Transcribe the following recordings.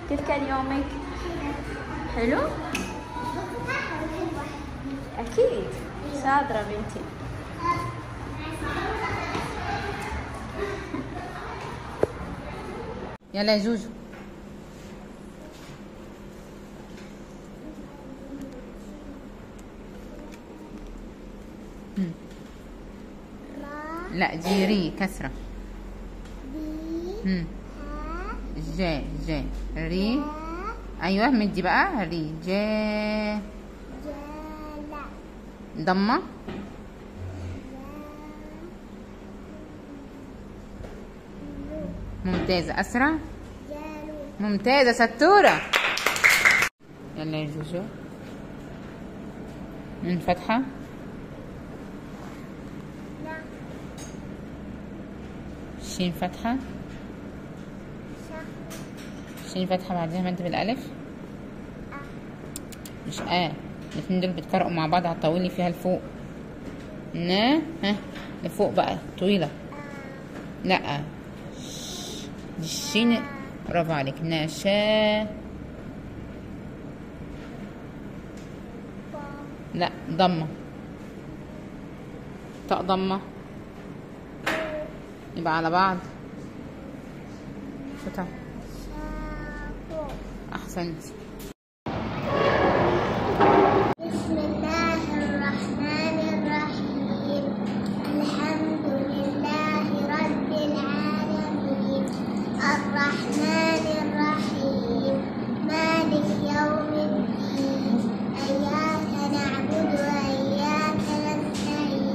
كيف كان يومك؟ حلو؟ أكيد شاطرة بنتي. يلا يا جوجو. لا جيري كسرة. جي جي ري. ايوه مدي بقى ري جي. ضمة. ممتازة. أسرع. ممتازة ستورة. يلا يا جوجو. من فتحة. شين فتحة. شين فتحة بعدها مد بالألف. مش الاتنين دول بيتقرأوا مع بعض. هتطولي فيها لفوق. ها لفوق بقى طويلة. لا دي الشين. برافو عليك. نشا. لا ضمة. طاء ضمة. يبقى على بعض. فتح. احسنت. بسم الله الرحمن الرحيم. الحمد لله رب العالمين الرحمن الرحيم مالك يوم الدين إياك نعبد وإياك نستعين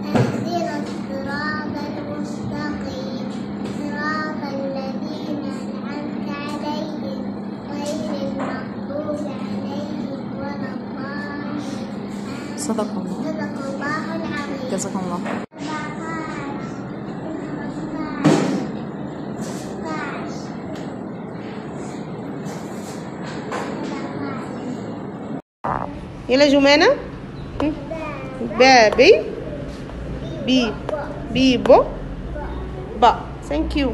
اهدنا الصراط المستقيم صراط الذين أنعمت عليهم غير المغضوب عليهم ولا الضالين. صدق الله. صدق الله العظيم. جزاكم الله. يلا جمانة. بابي بي بيبو با. ثانك يو.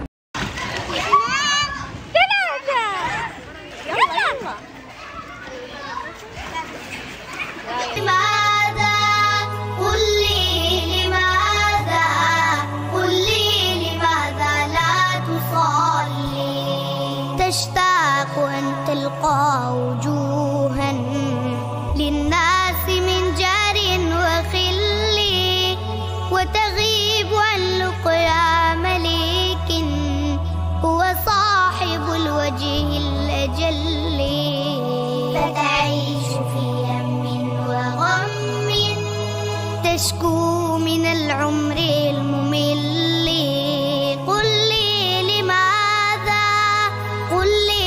لماذا قل لي لماذا قل لي لماذا لا تصلي تشتاق أن تلقى وجوها للناس من جار وخل وتغيب عن لقيا مليك هو صاحب الوجه الأجل فتعيش في هم وغم تشكو من العمر الممل قل لي لماذا قل لي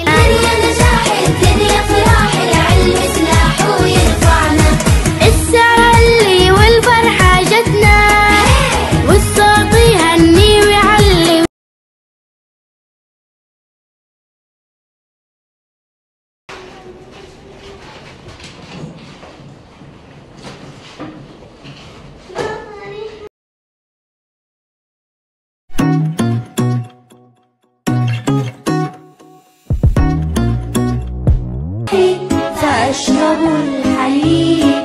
الدنيا نجاح الدنيا فرح العلم سلاح ويرفعنا السعر اللي والفرحة جتنا والصوت يهني ويعلي فأشرب الحليب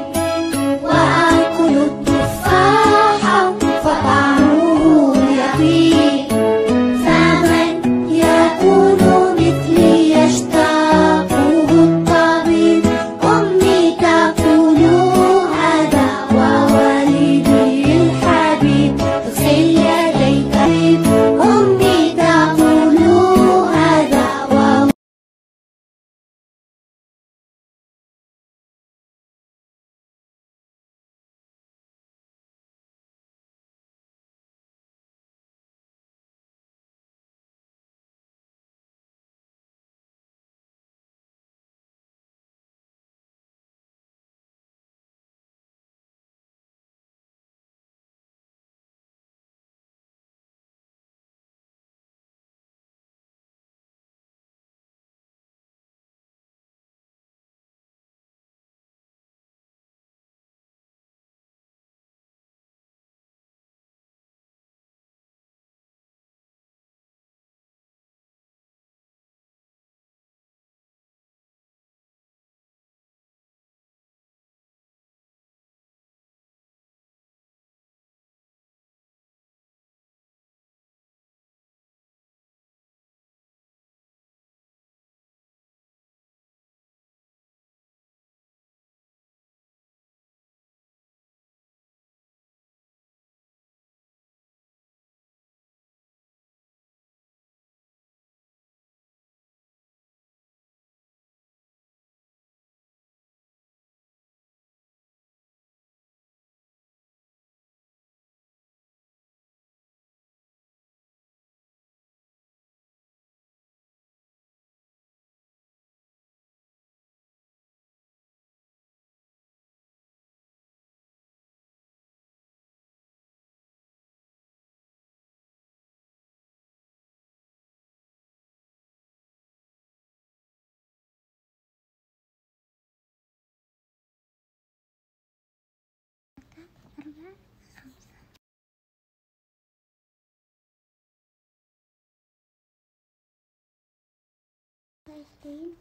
25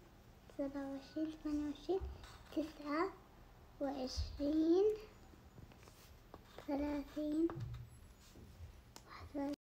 27 28 29 30